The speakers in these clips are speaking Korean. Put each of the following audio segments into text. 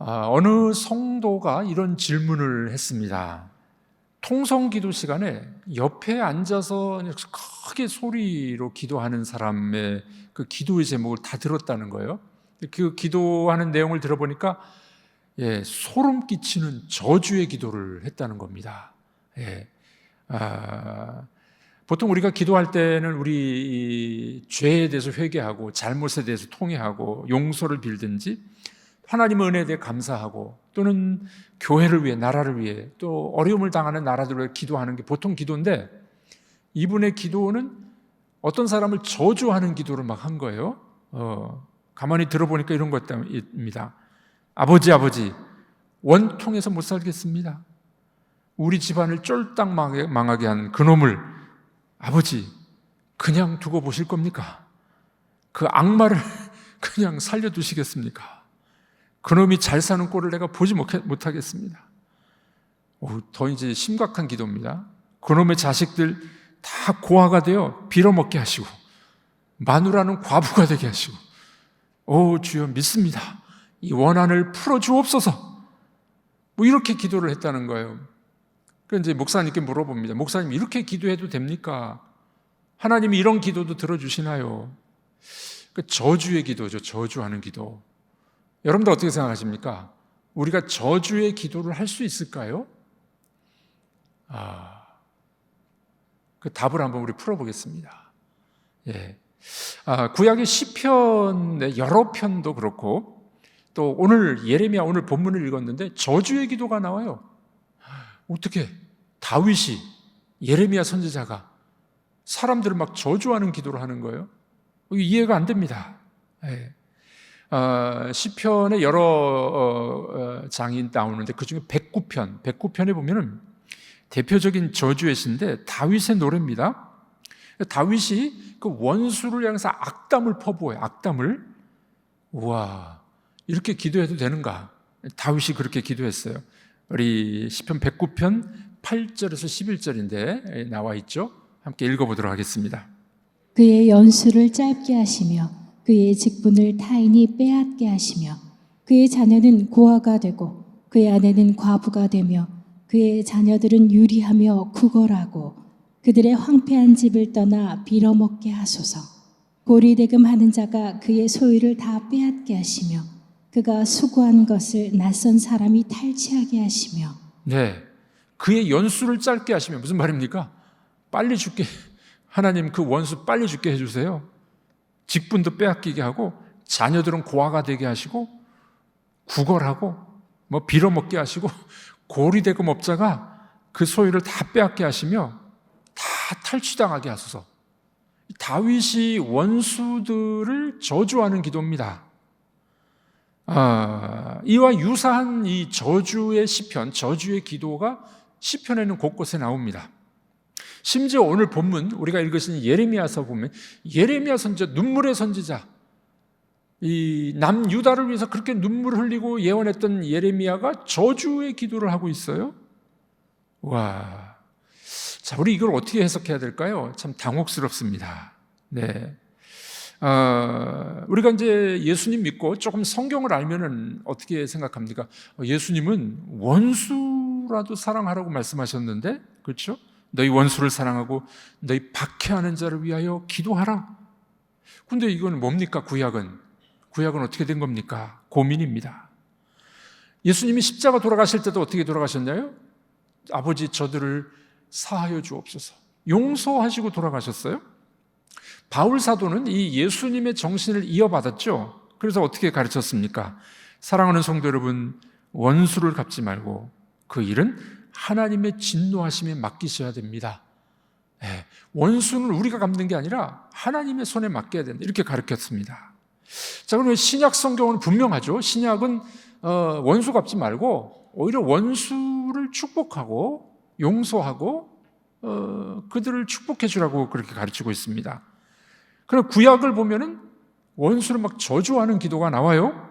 어느 성도가 이런 질문을 했습니다. 통성기도 시간에 옆에 앉아서 크게 소리로 기도하는 사람의 그 기도의 제목을 다 들었다는 거예요. 그 기도하는 내용을 들어보니까 소름 끼치는 저주의 기도를 했다는 겁니다. 보통 우리가 기도할 때는 우리 죄에 대해서 회개하고 잘못에 대해서 통회하고 용서를 빌든지 하나님의 은혜에 대해 감사하고 또는 교회를 위해, 나라를 위해, 또 어려움을 당하는 나라들을 위해 기도하는 게 보통 기도인데, 이분의 기도는 어떤 사람을 저주하는 기도를 막 한 거예요. 가만히 들어보니까 이런 것입니다. 아버지, 원통해서 못 살겠습니다. 우리 집안을 쫄딱 망하게 한 그놈을 아버지 그냥 두고 보실 겁니까? 그 악마를 그냥 살려두시겠습니까? 그놈이 잘 사는 꼴을 내가 보지 못하겠습니다. 더 이제 심각한 기도입니다. 그놈의 자식들 다 고아가 되어 빌어먹게 하시고 마누라는 과부가 되게 하시고 주여 믿습니다. 이 원한을 풀어주옵소서. 이렇게 기도를 했다는 거예요. 그래서 이제 목사님께 물어봅니다. 목사님, 이렇게 기도해도 됩니까? 하나님이 이런 기도도 들어주시나요? 저주의 기도죠. 저주하는 기도. 여러분들 어떻게 생각하십니까? 우리가 저주의 기도를 할 수 있을까요? 그 답을 한번 우리 풀어보겠습니다. 구약의 시편의 여러 편도 그렇고 또 오늘 예레미야 오늘 본문을 읽었는데 저주의 기도가 나와요. 어떻게 다윗이 예레미야 선지자가 사람들을 막 저주하는 기도를 하는 거예요? 이해가 안 됩니다. 시편의 여러 장이 나오는데 그중에 109편에 보면은 대표적인 저주의 시인데 다윗의 노래입니다. 다윗이 그 원수를 향해서 악담을 퍼부어요. 악담을. 우와, 이렇게 기도해도 되는가? 다윗이 그렇게 기도했어요. 우리 시편 109편 8절에서 11절인데 나와 있죠. 함께 읽어보도록 하겠습니다. 그의 연수를 짧게 하시며 그의 직분을 타인이 빼앗게 하시며 그의 자녀는 고아가 되고 그의 아내는 과부가 되며 그의 자녀들은 유리하며 구걸하고 그들의 황폐한 집을 떠나 빌어먹게 하소서. 고리대금하는 자가 그의 소유를 다 빼앗게 하시며 그가 수고한 것을 낯선 사람이 탈취하게 하시며 그의 연수를 짧게 하시며 무슨 말입니까? 빨리 죽게, 하나님 그 원수 빨리 죽게 해주세요. 직분도 빼앗기게 하고 자녀들은 고아가 되게 하시고 구걸하고 빌어먹게 하시고 고리대금 업자가 그 소유를 다 빼앗게 하시며 다 탈취당하게 하소서. 다윗이 원수들을 저주하는 기도입니다. 이와 유사한 이 저주의 시편, 저주의 기도가 시편에는 곳곳에 나옵니다. 심지어 오늘 본문 우리가 읽으신 예레미야서 보면 예레미야 선지자, 눈물의 선지자, 이 남유다를 위해서 그렇게 눈물을 흘리고 예언했던 예레미야가 저주의 기도를 하고 있어요. 와, 자, 우리 이걸 어떻게 해석해야 될까요? 참 당혹스럽습니다. 우리가 이제 예수님 믿고 조금 성경을 알면은 어떻게 생각합니까? 예수님은 원수라도 사랑하라고 말씀하셨는데, 그렇죠? 너희 원수를 사랑하고 너희 박해하는 자를 위하여 기도하라. 근데 이건 뭡니까? 구약은 어떻게 된 겁니까? 고민입니다. 예수님이 십자가 돌아가실 때도 어떻게 돌아가셨나요? 아버지 저들을 사하여 주옵소서. 용서하시고 돌아가셨어요. 바울 사도는 이 예수님의 정신을 이어받았죠. 그래서 어떻게 가르쳤습니까? 사랑하는 성도 여러분, 원수를 갚지 말고 그 일은 하나님의 진노하심에 맡기셔야 됩니다. 원수는 우리가 갚는 게 아니라 하나님의 손에 맡겨야 된다. 이렇게 가르쳤습니다. 자, 그러면 신약 성경은 분명하죠. 신약은 원수 갚지 말고 오히려 원수를 축복하고 용서하고 그들을 축복해 주라고 그렇게 가르치고 있습니다. 그럼 구약을 보면은 원수를 막 저주하는 기도가 나와요.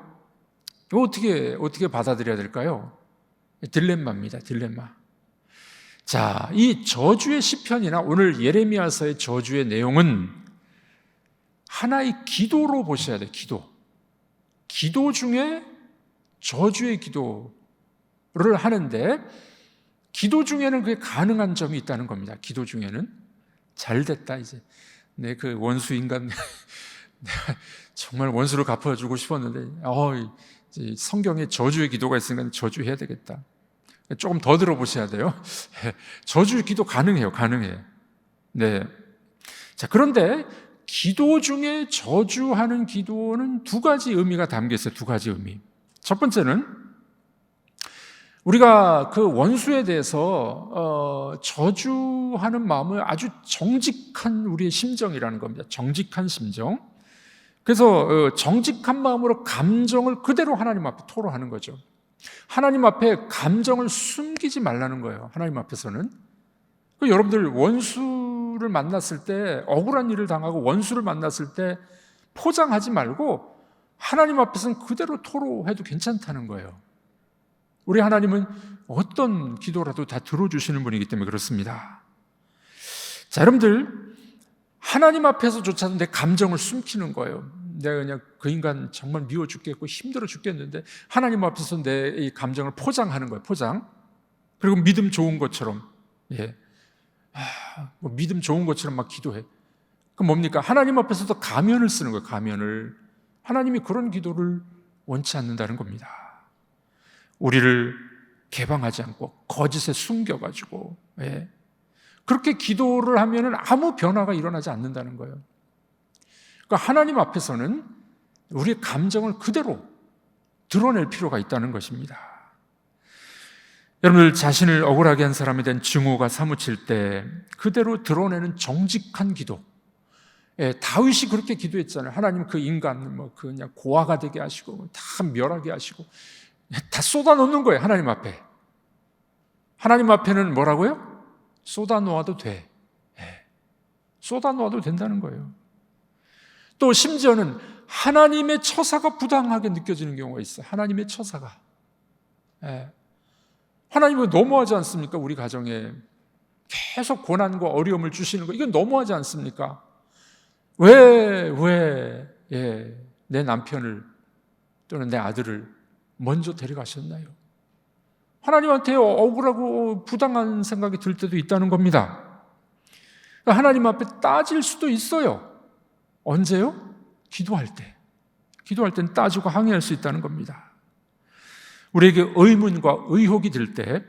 이거 어떻게 받아들여야 될까요? 딜레마입니다. 딜레마. 자, 이 저주의 시편이나 오늘 예레미야서의 저주의 내용은 하나의 기도로 보셔야 돼요. 기도 중에 저주의 기도를 하는데 기도 중에는 그게 가능한 점이 있다는 겁니다. 기도 중에는 잘 됐다 이제 내 그 원수 인간 내가 정말 원수를 갚아주고 싶었는데 이제 성경에 저주의 기도가 있으니까 저주해야 되겠다. 조금 더 들어보셔야 돼요. 저주의 기도 가능해요. 가능해. 네. 자, 그런데 기도 중에 저주하는 기도는 두 가지 의미가 담겨 있어요. 두 가지 의미. 첫 번째는 우리가 그 원수에 대해서 저주하는 마음을 아주 정직한 우리의 심정이라는 겁니다. 정직한 심정. 그래서 정직한 마음으로 감정을 그대로 하나님 앞에 토로하는 거죠. 하나님 앞에 감정을 숨기지 말라는 거예요. 하나님 앞에서는. 여러분들 원수를 만났을 때, 억울한 일을 당하고 원수를 만났을 때 포장하지 말고 하나님 앞에서는 그대로 토로해도 괜찮다는 거예요. 우리 하나님은 어떤 기도라도 다 들어주시는 분이기 때문에 그렇습니다. 자, 여러분들 하나님 앞에서조차도 내 감정을 숨기는 거예요. 내가 그냥 그 인간 정말 미워 죽겠고 힘들어 죽겠는데 하나님 앞에서 내 이 감정을 포장하는 거예요. 포장. 그리고 믿음 좋은 것처럼 뭐 믿음 좋은 것처럼 막 기도해. 그럼 뭡니까? 하나님 앞에서도 가면을 쓰는 거예요. 가면을. 하나님이 그런 기도를 원치 않는다는 겁니다. 우리를 개방하지 않고 거짓에 숨겨가지고 그렇게 기도를 하면은 아무 변화가 일어나지 않는다는 거예요. 그러니까 하나님 앞에서는 우리의 감정을 그대로 드러낼 필요가 있다는 것입니다. 여러분들 자신을 억울하게 한 사람에 대한 증오가 사무칠 때 그대로 드러내는 정직한 기도. 다윗이 그렇게 기도했잖아요. 하나님 그 인간 그냥 고아가 되게 하시고 다 멸하게 하시고 다 쏟아놓는 거예요. 하나님 앞에. 하나님 앞에는 뭐라고요? 쏟아놓아도 돼. 쏟아놓아도 된다는 거예요. 또 심지어는 하나님의 처사가 부당하게 느껴지는 경우가 있어요. 하나님의 처사가. 하나님은 너무하지 않습니까? 우리 가정에 계속 고난과 어려움을 주시는 거 이건 너무하지 않습니까? 왜 내 남편을 또는 내 아들을 먼저 데려가셨나요? 하나님한테 억울하고 부당한 생각이 들 때도 있다는 겁니다. 하나님 앞에 따질 수도 있어요. 언제요? 기도할 때. 기도할 때는 따지고 항의할 수 있다는 겁니다. 우리에게 의문과 의혹이 들 때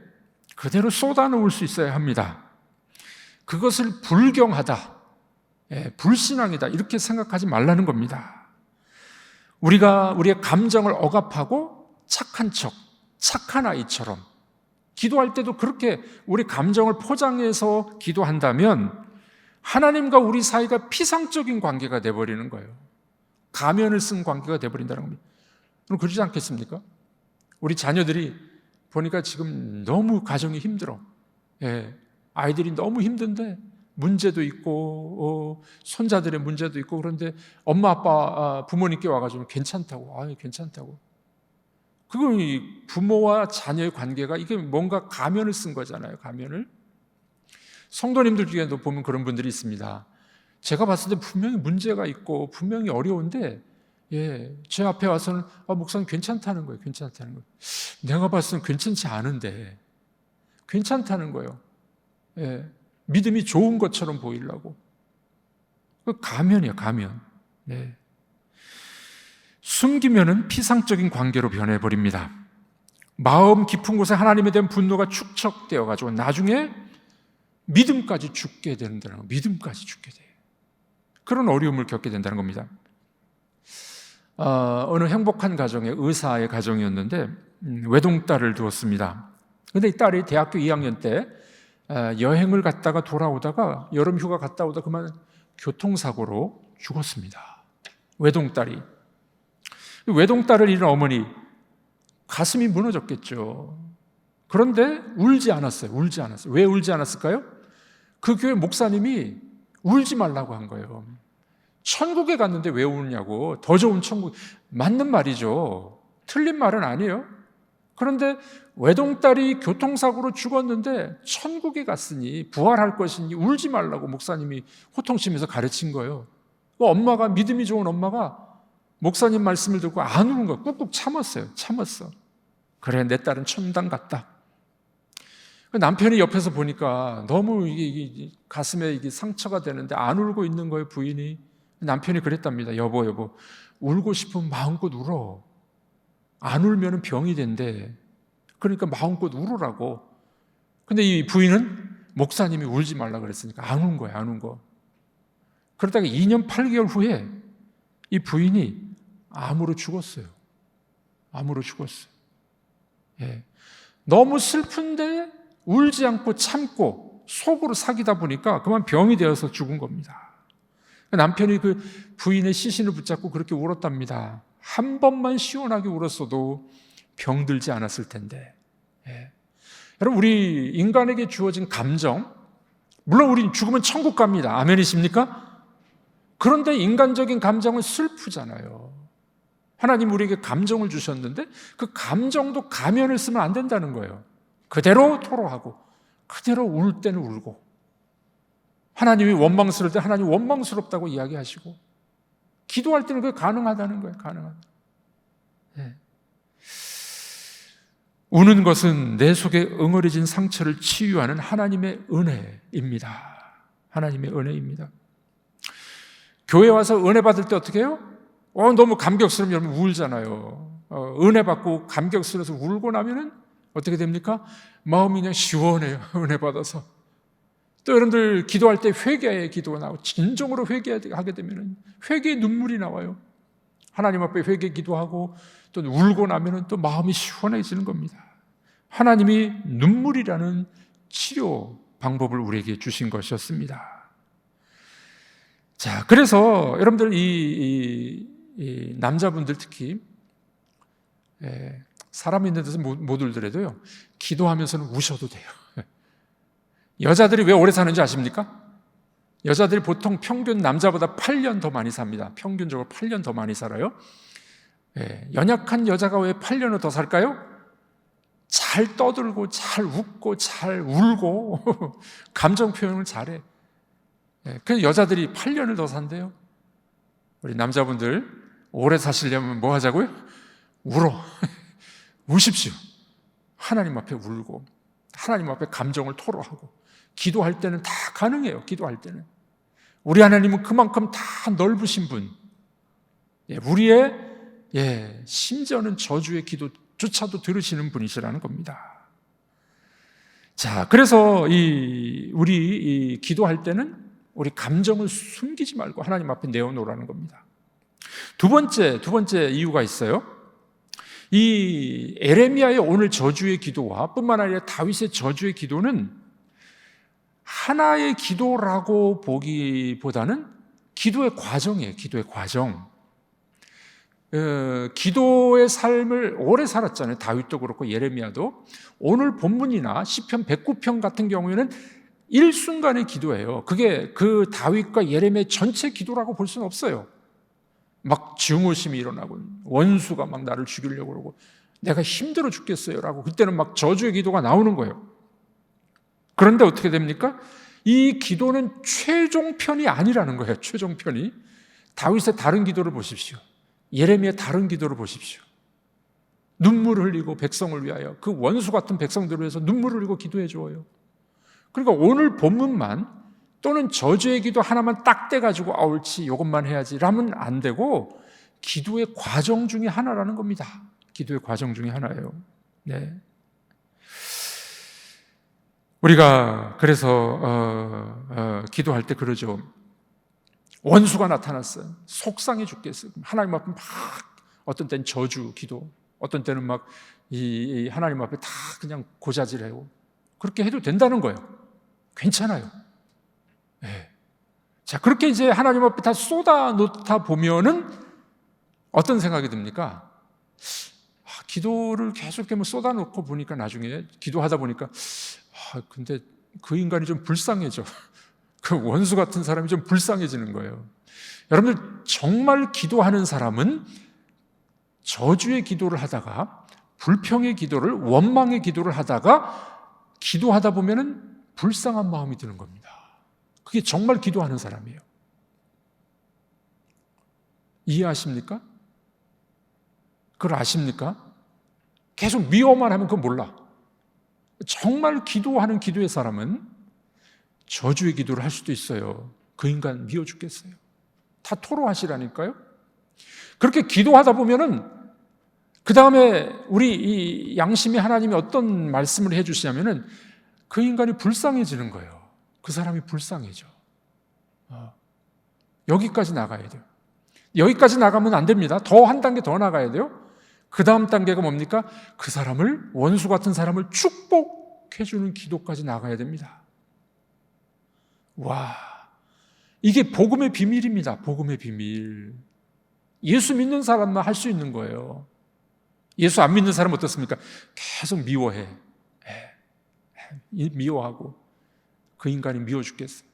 그대로 쏟아놓을 수 있어야 합니다. 그것을 불경하다, 불신앙이다 이렇게 생각하지 말라는 겁니다. 우리가 우리의 감정을 억압하고 착한 척, 착한 아이처럼 기도할 때도 그렇게 우리 감정을 포장해서 기도한다면 하나님과 우리 사이가 피상적인 관계가 돼버리는 거예요. 가면을 쓴 관계가 돼버린다는 겁니다. 그럼 그러지 않겠습니까? 우리 자녀들이 보니까 지금 너무 가정이 힘들어. 아이들이 너무 힘든데 문제도 있고 손자들의 문제도 있고 그런데 엄마 아빠 부모님께 와가지고 괜찮다고 괜찮다고. 그건 부모와 자녀의 관계가 이게 뭔가 가면을 쓴 거잖아요. 가면을. 성도님들 중에도 보면 그런 분들이 있습니다. 제가 봤을 때 분명히 문제가 있고 분명히 어려운데 제 앞에 와서는 목사님 괜찮다는 거예요. 괜찮다는 거예요. 내가 봤을 때 괜찮지 않은데 괜찮다는 거예요. 믿음이 좋은 것처럼 보이려고. 그 가면이에요. 가면. 숨기면은 피상적인 관계로 변해버립니다. 마음 깊은 곳에 하나님에 대한 분노가 축적되어가지고 나중에 믿음까지 죽게 된다는 거예요. 믿음까지 죽게 돼요. 그런 어려움을 겪게 된다는 겁니다. 어느 행복한 가정의 의사의 가정이었는데 외동딸을 두었습니다. 그런데 이 딸이 대학교 2학년 때 여행을 갔다가 돌아오다가 여름 휴가 갔다 오다 그만 교통사고로 죽었습니다. 외동딸이. 외동딸을 잃은 어머니 가슴이 무너졌겠죠. 그런데 울지 않았어요. 울지 않았어요. 왜 울지 않았을까요? 그 교회 목사님이 울지 말라고 한 거예요. 천국에 갔는데 왜 우느냐고. 더 좋은 천국. 맞는 말이죠. 틀린 말은 아니에요. 그런데 외동딸이 교통사고로 죽었는데 천국에 갔으니 부활할 것이니 울지 말라고 목사님이 호통치면서 가르친 거예요. 엄마가, 믿음이 좋은 엄마가 목사님 말씀을 듣고 안 우는 거예요. 꾹꾹 참았어요. 참았어. 그래, 내 딸은 첨단 같다. 남편이 옆에서 보니까 너무 이게 가슴에 이게 상처가 되는데 안 울고 있는 거예요, 부인이. 남편이 그랬답니다. 여보, 울고 싶으면 마음껏 울어. 안 울면 병이 된대. 그러니까 마음껏 울으라고. 근데 이 부인은 목사님이 울지 말라 그랬으니까 안 운 거야, 안 운 거. 그러다가 2년 8개월 후에 이 부인이 암으로 죽었어요. 암으로 죽었어요. 예. 너무 슬픈데 울지 않고 참고 속으로 사귀다 보니까 그만 병이 되어서 죽은 겁니다. 남편이 그 부인의 시신을 붙잡고 그렇게 울었답니다. 한 번만 시원하게 울었어도 병들지 않았을 텐데. 예. 여러분, 우리 인간에게 주어진 감정, 물론 우린 죽으면 천국 갑니다. 아멘이십니까? 그런데 인간적인 감정은 슬프잖아요. 하나님 우리에게 감정을 주셨는데 그 감정도 가면을 쓰면 안 된다는 거예요. 그대로 토로하고 그대로 울 때는 울고, 하나님이 원망스러울 때 하나님 원망스럽다고 이야기하시고, 기도할 때는 그게 가능하다는 거예요. 가능하다. 네. 우는 것은 내 속에 응어려진 상처를 치유하는 하나님의 은혜입니다. 하나님의 은혜입니다. 교회 와서 은혜 받을 때 어떻게 해요? 너무 감격스러우면 여러분 울잖아요. 은혜 받고 감격스러워서 울고 나면은 어떻게 됩니까? 마음이 그냥 시원해요. 은혜 받아서. 또 여러분들 기도할 때 회개의 기도가 나오고, 진정으로 회개하게 되면 회개의 눈물이 나와요. 하나님 앞에 회개 기도하고 또 울고 나면 또 마음이 시원해지는 겁니다. 하나님이 눈물이라는 치료 방법을 우리에게 주신 것이었습니다. 자, 그래서 여러분들 이 남자분들 특히 사람 있는 데서 못 울더라도요, 기도하면서는 우셔도 돼요. 여자들이 왜 오래 사는지 아십니까? 여자들이 보통 평균 남자보다 8년 더 많이 삽니다. 평균적으로 8년 더 많이 살아요. 연약한 여자가 왜 8년을 더 살까요? 잘 떠들고 잘 웃고 잘 울고 감정 표현을 잘해. 그래서 여자들이 8년을 더 산대요. 우리 남자분들 오래 사시려면 뭐 하자고요? 울어. 우십시오. 하나님 앞에 울고 하나님 앞에 감정을 토로하고, 기도할 때는 다 가능해요. 기도할 때는 우리 하나님은 그만큼 다 넓으신 분, 우리의 심지어는 저주의 기도조차도 들으시는 분이시라는 겁니다. 자, 그래서 우리 기도할 때는 우리 감정을 숨기지 말고 하나님 앞에 내어놓으라는 겁니다. 두 번째 이유가 있어요. 이 에레미야의 오늘 저주의 기도와 뿐만 아니라 다윗의 저주의 기도는 하나의 기도라고 보기보다는 기도의 과정이에요. 기도의 과정. 기도의 삶을 오래 살았잖아요. 다윗도 그렇고 예레미야도. 오늘 본문이나 시편 109편 같은 경우에는 일순간의 기도예요. 그게 그 다윗과 예레미야의 전체 기도라고 볼 수는 없어요. 막 증오심이 일어나고 원수가 막 나를 죽이려고 그러고 내가 힘들어 죽겠어요 라고 그때는 막 저주의 기도가 나오는 거예요. 그런데 어떻게 됩니까? 이 기도는 최종편이 아니라는 거예요. 최종편이. 다윗의 다른 기도를 보십시오. 예레미야의 다른 기도를 보십시오. 눈물을 흘리고 백성을 위하여, 그 원수 같은 백성들을 위해서 눈물을 흘리고 기도해 주어요. 그러니까 오늘 본문만 또는 저주의 기도 하나만 딱 떼가지고 옳지 이것만 해야지 라면 안 되고, 기도의 과정 중에 하나라는 겁니다. 기도의 과정 중에 하나예요. 네. 우리가 그래서 기도할 때 그러죠. 원수가 나타났어요. 속상해 죽겠어요. 하나님 앞에 막 어떤 때는 저주 기도, 어떤 때는 막 이 하나님 앞에 다 그냥 고자질해요. 그렇게 해도 된다는 거예요. 괜찮아요. 네. 자, 그렇게 이제 하나님 앞에 다 쏟아 놓다 보면은 어떤 생각이 듭니까? 기도를 계속 이렇게 쏟아 놓고 보니까 나중에 기도하다 보니까 근데 그 인간이 좀 불쌍해져. 그 원수 같은 사람이 좀 불쌍해지는 거예요. 여러분들, 정말 기도하는 사람은 저주의 기도를 하다가, 불평의 기도를, 원망의 기도를 하다가 기도하다 보면은 불쌍한 마음이 드는 겁니다. 그게 정말 기도하는 사람이에요. 이해하십니까? 그걸 아십니까? 계속 미워만 하면 그건 몰라. 정말 기도하는 기도의 사람은 저주의 기도를 할 수도 있어요. 그 인간 미워 죽겠어요. 다 토로하시라니까요. 그렇게 기도하다 보면은 그 다음에 우리 이 양심이 하나님이 어떤 말씀을 해주시냐면은 그 인간이 불쌍해지는 거예요. 그 사람이 불쌍해져. 여기까지 나가야 돼요. 여기까지 나가면 안 됩니다. 더 한 단계 더 나가야 돼요. 그 다음 단계가 뭡니까? 그 사람을, 원수 같은 사람을 축복해주는 기도까지 나가야 됩니다. 와, 이게 복음의 비밀입니다. 복음의 비밀. 예수 믿는 사람만 할 수 있는 거예요. 예수 안 믿는 사람은 어떻습니까? 계속 미워해. 미워하고 그 인간이 미워 죽겠어.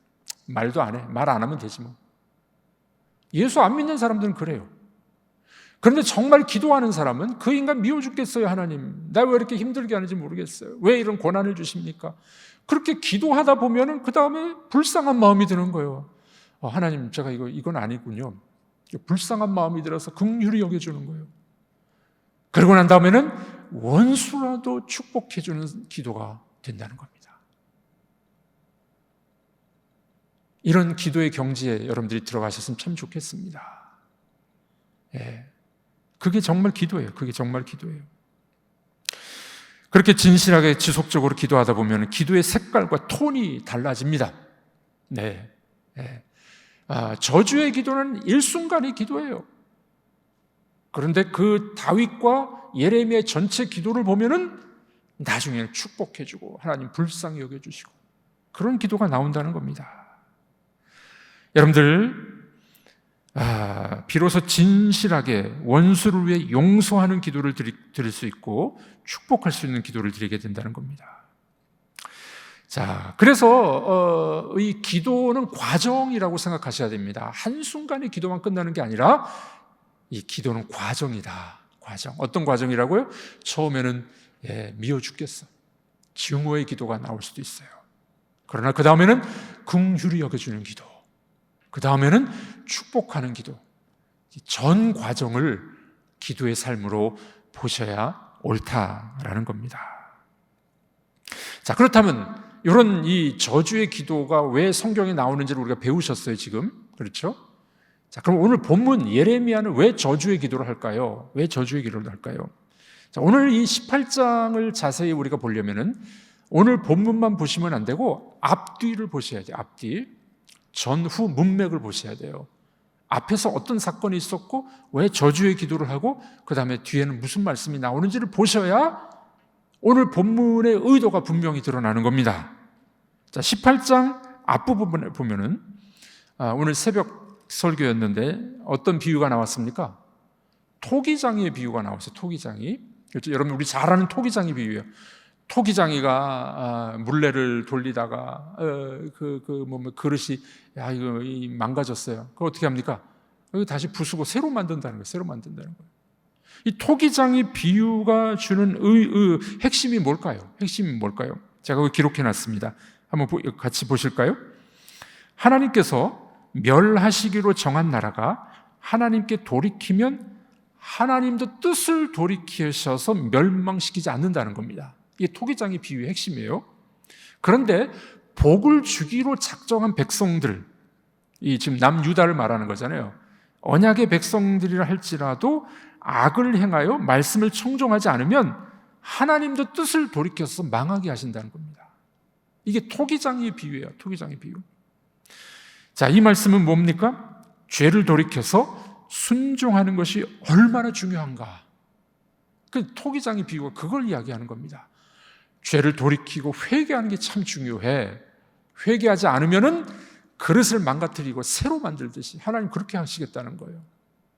말도 안 해. 말 안 하면 되지 뭐. 예수 안 믿는 사람들은 그래요. 그런데 정말 기도하는 사람은 그 인간 미워 죽겠어요. 하나님, 나 왜 이렇게 힘들게 하는지 모르겠어요. 왜 이런 고난을 주십니까? 그렇게 기도하다 보면은 그 다음에 불쌍한 마음이 드는 거예요. 하나님, 제가 이건 아니군요. 불쌍한 마음이 들어서 긍휼히 여겨주는 거예요. 그러고 난 다음에는 원수라도 축복해주는 기도가 된다는 겁니다. 이런 기도의 경지에 여러분들이 들어가셨으면 참 좋겠습니다. 그게 정말 기도예요. 그게 정말 기도예요. 그렇게 진실하게 지속적으로 기도하다 보면 기도의 색깔과 톤이 달라집니다. 저주의 기도는 일순간의 기도예요. 그런데 그 다윗과 예레미야의 전체 기도를 보면은 나중에는 축복해주고 하나님 불쌍히 여겨주시고 그런 기도가 나온다는 겁니다. 여러분들, 비로소 진실하게 원수를 위해 용서하는 기도를 드릴 수 있고 축복할 수 있는 기도를 드리게 된다는 겁니다. 자, 그래서 이 기도는 과정이라고 생각하셔야 됩니다. 한순간에 기도만 끝나는 게 아니라 이 기도는 과정이다. 과정. 어떤 과정이라고요? 처음에는 미워 죽겠어. 증오의 기도가 나올 수도 있어요. 그러나 그 다음에는 긍휼히 여겨주는 기도, 그 다음에는 축복하는 기도. 전 과정을 기도의 삶으로 보셔야 옳다라는 겁니다. 자, 그렇다면 이런 이 저주의 기도가 왜 성경에 나오는지를 우리가 배우셨어요, 지금. 그렇죠? 자, 그럼 오늘 본문 예레미야는 왜 저주의 기도를 할까요? 왜 저주의 기도를 할까요? 자, 오늘 이 18장을 자세히 우리가 보려면은 오늘 본문만 보시면 안 되고 앞뒤를 보셔야 돼요. 앞뒤. 전후 문맥을 보셔야 돼요. 앞에서 어떤 사건이 있었고 왜 저주의 기도를 하고 그 다음에 뒤에는 무슨 말씀이 나오는지를 보셔야 오늘 본문의 의도가 분명히 드러나는 겁니다. 자, 18장 앞부분에 보면은 오늘 새벽 설교였는데 어떤 비유가 나왔습니까? 토기장이의 비유가 나왔어요. 토기장이. 그렇죠? 여러분, 우리 잘 아는 토기장이 비유예요. 토기장이가 물레를 돌리다가 그릇이 이거 망가졌어요. 그거 어떻게 합니까? 다시 부수고 새로 만든다는 거예요. 새로 만든다는 거예요. 이 토기장이 비유가 주는 핵심이 뭘까요? 핵심이 뭘까요? 제가 그거 기록해놨습니다. 한번 같이 보실까요? 하나님께서 멸하시기로 정한 나라가 하나님께 돌이키면 하나님도 뜻을 돌이키셔서 멸망시키지 않는다는 겁니다. 이게 토기장의 비유의 핵심이에요. 그런데 복을 주기로 작정한 백성들, 이 지금 남유다를 말하는 거잖아요. 언약의 백성들이라 할지라도 악을 행하여 말씀을 청종하지 않으면 하나님도 뜻을 돌이켜서 망하게 하신다는 겁니다. 이게 토기장의 비유예요. 토기장의 비유. 자, 이 말씀은 뭡니까? 죄를 돌이켜서 순종하는 것이 얼마나 중요한가. 그 토기장의 비유가 그걸 이야기하는 겁니다. 죄를 돌이키고 회개하는 게 참 중요해. 회개하지 않으면은 그릇을 망가뜨리고 새로 만들듯이 하나님 그렇게 하시겠다는 거예요.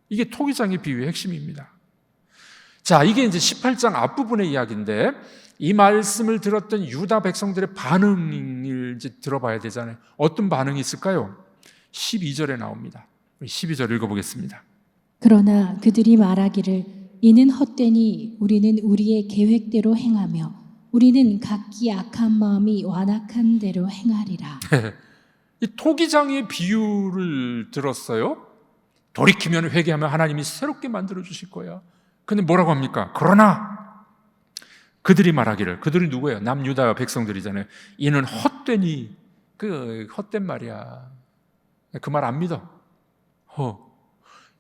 이게 토기장의 비유의 핵심입니다. 자, 이게 이제 18장 앞부분의 이야기인데 이 말씀을 들었던 유다 백성들의 반응을 이제 들어봐야 되잖아요. 어떤 반응이 있을까요? 12절에 나옵니다. 12절 읽어보겠습니다. 그러나 그들이 말하기를 이는 헛되니 우리는 우리의 계획대로 행하며 우리는 각기 악한 마음이 완악한 대로 행하리라. 이 토기장의 비유를 들었어요. 돌이키면 회개하면 하나님이 새롭게 만들어 주실 거야. 근데 뭐라고 합니까? 그러나 그들이 말하기를, 그들이 누구예요? 남유다 백성들이잖아요. 이는 헛되니, 그 헛된 말이야. 그 말 안 믿어.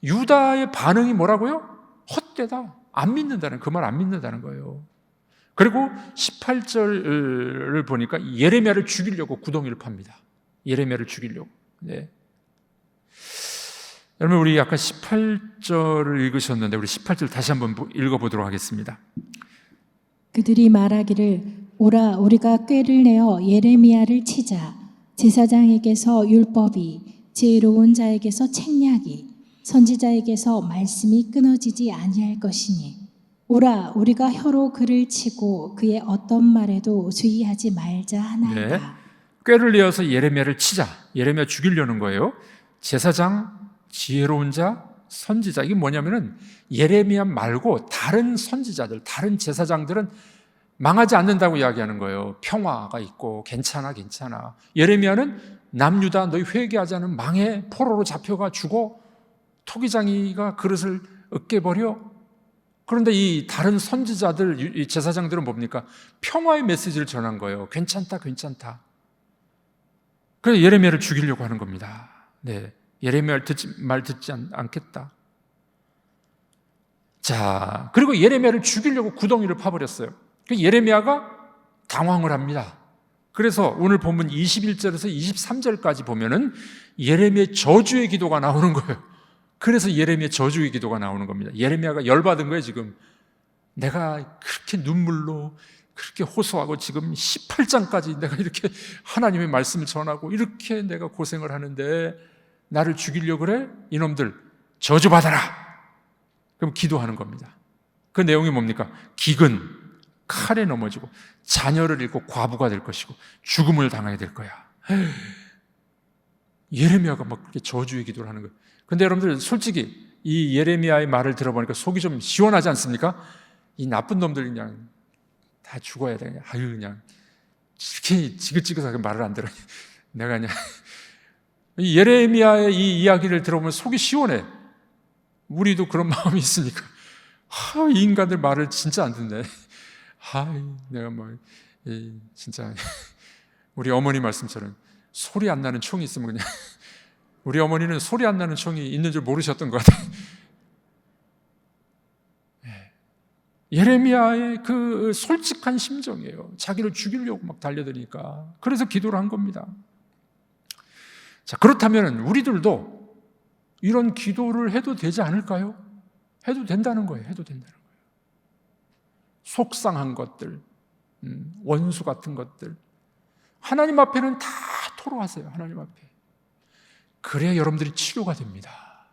유다의 반응이 뭐라고요? 헛되다. 안 믿는다는, 그 말 안 믿는다는 거예요. 그리고 18절을 보니까 예레미야를 죽이려고 구덩이를 팝니다. 예레미야를 죽이려고. 네. 여러분, 우리 아까 18절을 읽으셨는데 우리 18절 다시 한번 읽어보도록 하겠습니다. 그들이 말하기를 오라 우리가 꾀를 내어 예레미야를 치자. 제사장에게서 율법이, 지혜로운 자에게서 책략이, 선지자에게서 말씀이 끊어지지 아니할 것이니 오라 우리가 혀로 그를 치고 그의 어떤 말에도 주의하지 말자 하나이다. 네. 꾀를 내어서 예레미야를 치자. 예레미야 죽이려는 거예요. 제사장, 지혜로운 자, 선지자. 이게 뭐냐면은 예레미야 말고 다른 선지자들, 다른 제사장들은 망하지 않는다고 이야기하는 거예요. 평화가 있고 괜찮아. 예레미야는 남유다 너희 회개하자는 망해, 포로로 잡혀가 죽어, 토기장이가 그릇을 으깨버려. 그런데 이 다른 선지자들, 이 제사장들은 뭡니까? 평화의 메시지를 전한 거예요. 괜찮다. 그래서 예레미야를 죽이려고 하는 겁니다. 네, 예레미야 말 듣지 않겠다. 자, 그리고 예레미야를 죽이려고 구덩이를 파버렸어요. 예레미야가 당황을 합니다. 그래서 오늘 본문 21절에서 23절까지 보면은 예레미야의 저주의 기도가 나오는 거예요. 그래서 예레미야의 저주의 기도가 나오는 겁니다. 예레미야가 열받은 거예요. 지금 내가 그렇게 눈물로 그렇게 호소하고 지금 18장까지 내가 이렇게 하나님의 말씀을 전하고 이렇게 내가 고생을 하는데 나를 죽이려고 그래? 이놈들 저주받아라. 그럼 기도하는 겁니다. 그 내용이 뭡니까? 기근, 칼에 넘어지고 자녀를 잃고 과부가 될 것이고 죽음을 당하게 될 거야. 예레미야가 막 그렇게 저주의 기도를 하는 거예요. 근데 여러분들 솔직히 이 예레미야의 말을 들어보니까 속이 좀 시원하지 않습니까? 이 나쁜 놈들 그냥 다 죽어야 돼. 아유, 그냥 이렇게 지긋지긋하게 말을 안 들어. 내가 그냥 이 예레미야의 이 이야기를 들어보면 속이 시원해. 우리도 그런 마음이 있으니까 이 인간들 말을 진짜 안 듣네. 내가 진짜 우리 어머니 말씀처럼 소리 안 나는 총이 있으면 그냥 우리 어머니는 소리 안 나는 총이 있는 줄 모르셨던 것 같아요. 예레미야의 그 솔직한 심정이에요. 자기를 죽이려고 막 달려드니까. 그래서 기도를 한 겁니다. 자, 그렇다면 우리들도 이런 기도를 해도 되지 않을까요? 해도 된다는 거예요. 속상한 것들, 원수 같은 것들 하나님 앞에는 다 토로하세요. 하나님 앞에. 그래야 여러분들이 치료가 됩니다.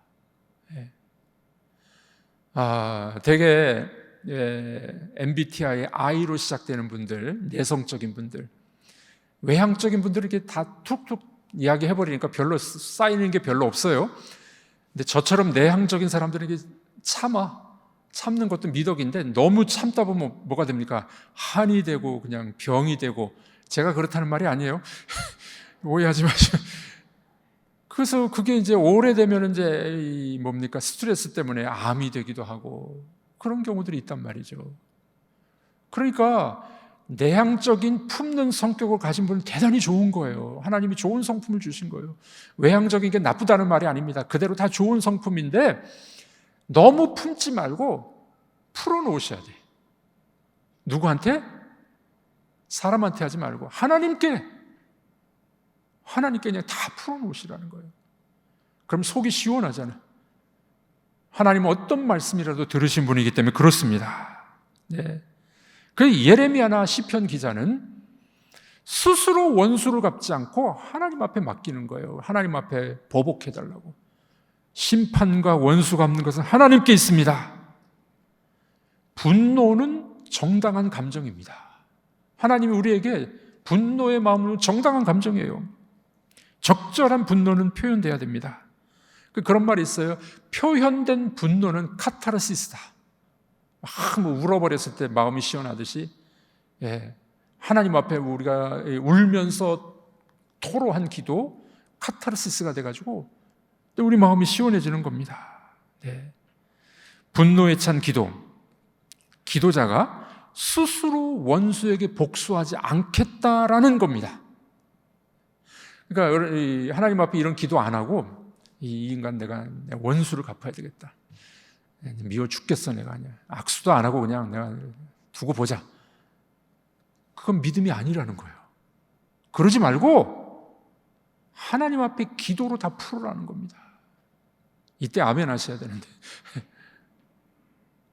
되게 MBTI I로 시작되는 분들, 내성적인 분들, 외향적인 분들은 이렇게 다 툭툭 이야기해버리니까 별로 쌓이는 게 별로 없어요. 근데 저처럼 내향적인 사람들은 이게 참는 것도 미덕인데 너무 참다 보면 뭐가 됩니까? 한이 되고 그냥 병이 되고. 제가 그렇다는 말이 아니에요. 오해하지 마시고. 그래서 그게 이제 오래되면 이제 스트레스 때문에 암이 되기도 하고 그런 경우들이 있단 말이죠. 그러니까 내향적인 품는 성격을 가진 분은 대단히 좋은 거예요. 하나님이 좋은 성품을 주신 거예요. 외향적인 게 나쁘다는 말이 아닙니다. 그대로 다 좋은 성품인데 너무 품지 말고 풀어놓으셔야 돼. 누구한테? 사람한테 하지 말고 하나님께 그냥 다 풀어놓으시라는 거예요. 그럼 속이 시원하잖아요. 하나님은 어떤 말씀이라도 들으신 분이기 때문에 그렇습니다. 네. 그 예레미야나 시편 기자는 스스로 원수를 갚지 않고 하나님 앞에 맡기는 거예요. 하나님 앞에 보복해달라고. 심판과 원수 갚는 것은 하나님께 있습니다. 분노는 정당한 감정입니다. 하나님이 우리에게 분노의 마음으로 정당한 감정이에요. 적절한 분노는 표현돼야 됩니다. 그런 말이 있어요. 표현된 분노는 카타르시스다. 울어버렸을 때 마음이 시원하듯이 하나님 앞에 우리가 울면서 토로한 기도 카타르시스가 돼가지고 우리 마음이 시원해지는 겁니다. 분노에 찬 기도자가 스스로 원수에게 복수하지 않겠다라는 겁니다. 그러니까 하나님 앞에 이런 기도 안 하고 이 인간 내가 원수를 갚아야 되겠다. 미워 죽겠어 내가. 아니야. 악수도 안 하고 그냥 내가 두고 보자. 그건 믿음이 아니라는 거예요. 그러지 말고 하나님 앞에 기도로 다 풀으라는 겁니다. 이때 아멘 하셔야 되는데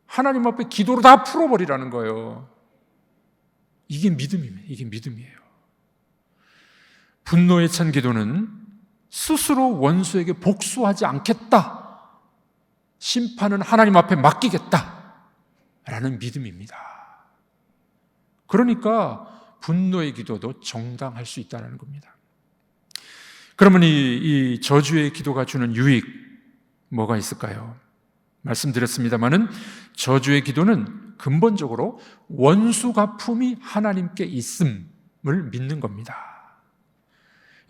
하나님 앞에 기도로 다 풀어버리라는 거예요. 이게 믿음이에요. 이게 믿음이에요. 분노에 찬 기도는 스스로 원수에게 복수하지 않겠다. 심판은 하나님 앞에 맡기겠다. 라는 믿음입니다. 그러니까 분노의 기도도 정당할 수 있다는 겁니다. 그러면 이 저주의 기도가 주는 유익 뭐가 있을까요? 말씀드렸습니다마는 저주의 기도는 근본적으로 원수 갚음이 하나님께 있음을 믿는 겁니다.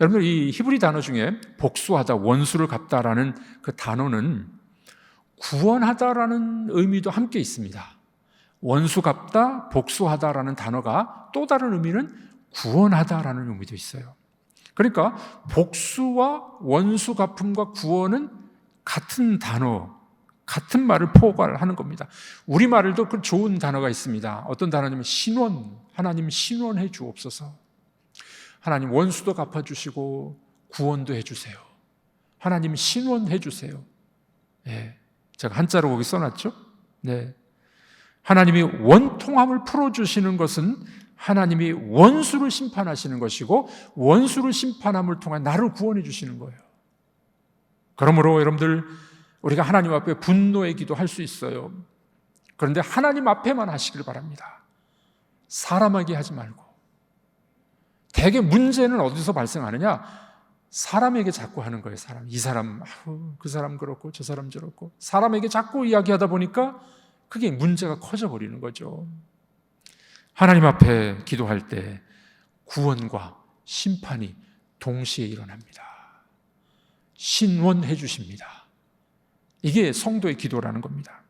여러분들 이 히브리 단어 중에 복수하다, 원수를 갚다라는 그 단어는 구원하다라는 의미도 함께 있습니다. 원수 갚다, 복수하다라는 단어가 또 다른 의미는 구원하다라는 의미도 있어요. 그러니까 복수와 원수 갚음과 구원은 같은 단어, 같은 말을 포괄하는 겁니다. 우리말에도 그 좋은 단어가 있습니다. 어떤 단어냐면 신원, 하나님 신원해 주옵소서. 하나님 원수도 갚아주시고 구원도 해주세요. 하나님 신원해 주세요. 네, 제가 한자로 거기 써놨죠? 네. 하나님이 원통함을 풀어주시는 것은 하나님이 원수를 심판하시는 것이고 원수를 심판함을 통해 나를 구원해 주시는 거예요. 그러므로 여러분들 우리가 하나님 앞에 분노의 기도할 수 있어요. 그런데 하나님 앞에만 하시길 바랍니다. 사람에게 하지 말고. 대개 문제는 어디서 발생하느냐? 사람에게 자꾸 하는 거예요. 이 사람, 그 사람 그렇고 저 사람 저렇고 사람에게 자꾸 이야기하다 보니까 그게 문제가 커져버리는 거죠. 하나님 앞에 기도할 때 구원과 심판이 동시에 일어납니다. 신원해 주십니다. 이게 성도의 기도라는 겁니다.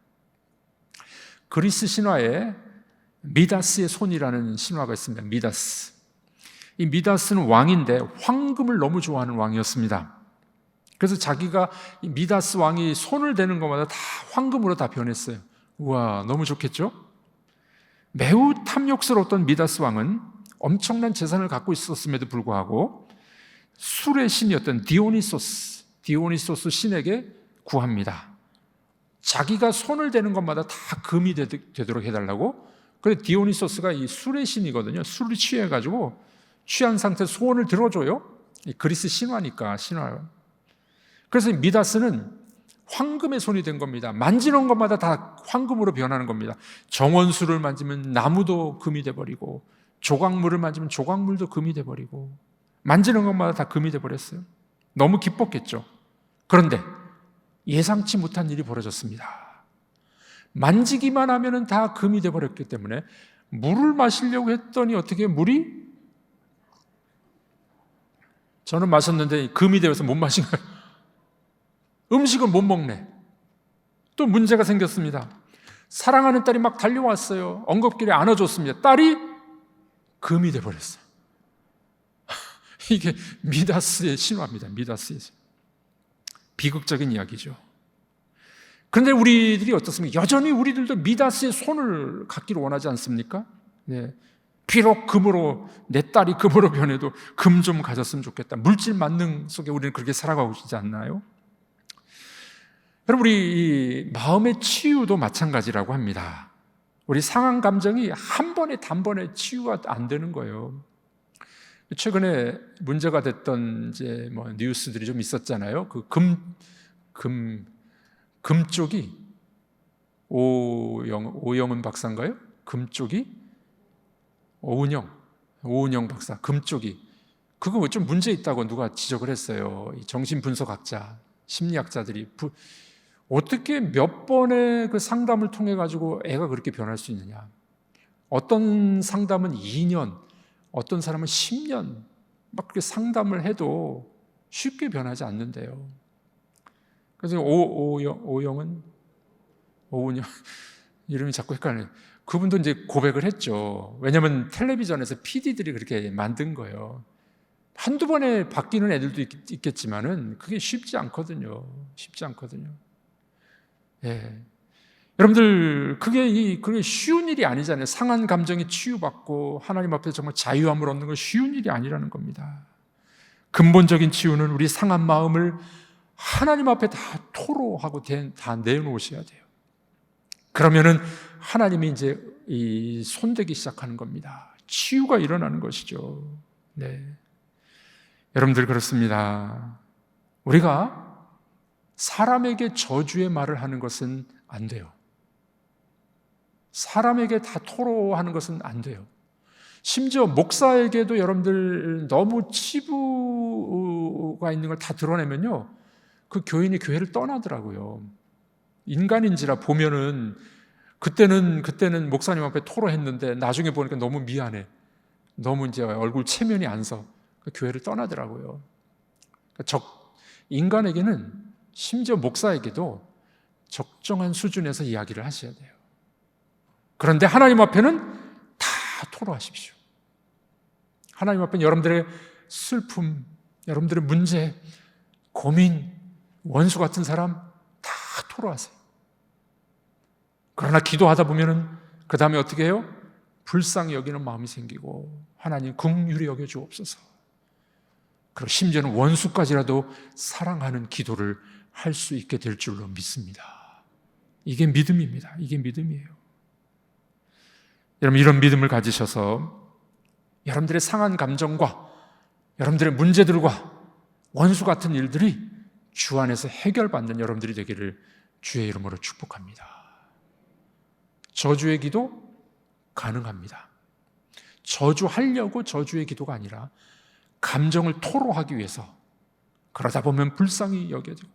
그리스 신화에 미다스의 손이라는 신화가 있습니다. 미다스. 이 미다스는 왕인데 황금을 너무 좋아하는 왕이었습니다. 그래서 자기가 이 미다스 왕이 손을 대는 것마다 다 황금으로 다 변했어요. 우와, 너무 좋겠죠? 매우 탐욕스러웠던 미다스 왕은 엄청난 재산을 갖고 있었음에도 불구하고 술의 신이었던 디오니소스 신에게 구합니다. 자기가 손을 대는 것마다 다 금이 되도록 해달라고. 그런데 디오니소스가 이 술의 신이거든요. 술을 취해가지고 취한 상태에서 소원을 들어줘요. 그리스 신화니까 신화요. 그래서 미다스는 황금의 손이 된 겁니다. 만지는 것마다 다 황금으로 변하는 겁니다. 정원수를 만지면 나무도 금이 돼버리고 조각물을 만지면 조각물도 금이 돼버리고 만지는 것마다 다 금이 돼버렸어요. 너무 기뻤겠죠. 그런데 예상치 못한 일이 벌어졌습니다. 만지기만 하면 다 금이 돼버렸기 때문에 물을 마시려고 했더니 어떻게 물이 저는 마셨는데 금이 되어서 못 마신 거예요. 음식을 못 먹네. 또 문제가 생겼습니다. 사랑하는 딸이 막 달려왔어요. 엉겁길에 안아줬습니다. 딸이 금이 돼버렸어요. 이게 미다스의 신화입니다. 미다스의 비극적인 이야기죠. 그런데 우리들이 어떻습니까? 여전히 우리들도 미다스의 손을 갖기를 원하지 않습니까? 네. 비록 금으로 내 딸이 금으로 변해도 금 좀 가졌으면 좋겠다. 물질 만능 속에 우리는 그렇게 살아가고 있지 않나요? 여러분, 우리 이 마음의 치유도 마찬가지라고 합니다. 우리 상한 감정이 한 번에 단번에 치유가 안 되는 거예요. 최근에 문제가 됐던 이제 뭐 뉴스들이 좀 있었잖아요. 그 금 쪽이 오영은 박사인가요? 금 쪽이 오은영 박사 금 쪽이 그거 좀 문제 있다고 누가 지적을 했어요. 정신분석학자, 심리학자들이 어떻게 몇 번의 그 상담을 통해 가지고 애가 그렇게 변할 수 있느냐? 어떤 상담은 2년, 어떤 사람은 10년 막 그렇게 상담을 해도 쉽게 변하지 않는데요. 그래서 오은영 이름이 자꾸 헷갈려요. 그분도 이제 고백을 했죠. 왜냐하면 텔레비전에서 PD들이 그렇게 만든 거예요. 한두 번에 바뀌는 애들도 있겠지만은 그게 쉽지 않거든요. 쉽지 않거든요. 예. 여러분들, 그게 쉬운 일이 아니잖아요. 상한 감정이 치유받고 하나님 앞에서 정말 자유함을 얻는 건 쉬운 일이 아니라는 겁니다. 근본적인 치유는 우리 상한 마음을 하나님 앞에 다 토로하고 다 내놓으셔야 돼요. 그러면은 하나님이 이제 손대기 시작하는 겁니다. 치유가 일어나는 것이죠. 네. 여러분들, 그렇습니다. 우리가 사람에게 저주의 말을 하는 것은 안 돼요. 사람에게 다 토로하는 것은 안 돼요. 심지어 목사에게도 여러분들 너무 치부가 있는 걸 다 드러내면요, 그 교인이 교회를 떠나더라고요. 인간인지라 보면은 그때는 목사님 앞에 토로했는데 나중에 보니까 너무 미안해. 너무 이제 얼굴 체면이 안 서. 교회를 떠나더라고요. 인간에게는, 심지어 목사에게도 적정한 수준에서 이야기를 하셔야 돼요. 그런데 하나님 앞에는 다 토로하십시오. 하나님 앞에는 여러분들의 슬픔, 여러분들의 문제, 고민, 원수 같은 사람 다 토로하세요. 그러나 기도하다 보면은 그 다음에 어떻게 해요? 불쌍히 여기는 마음이 생기고, 하나님 긍휼히 여겨 주옵소서. 그리고 심지어는 원수까지라도 사랑하는 기도를 할 수 있게 될 줄로 믿습니다. 이게 믿음입니다. 이게 믿음이에요. 여러분, 이런 믿음을 가지셔서 여러분들의 상한 감정과 여러분들의 문제들과 원수 같은 일들이 주 안에서 해결받는 여러분들이 되기를 주의 이름으로 축복합니다. 저주의 기도 가능합니다. 저주하려고 저주의 기도가 아니라 감정을 토로하기 위해서, 그러다 보면 불쌍히 여겨지고,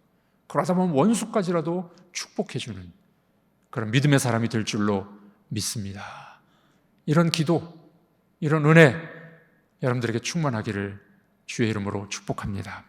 그러다 보면 원수까지라도 축복해주는 그런 믿음의 사람이 될 줄로 믿습니다. 이런 기도, 이런 은혜 여러분들에게 충만하기를 주의 이름으로 축복합니다.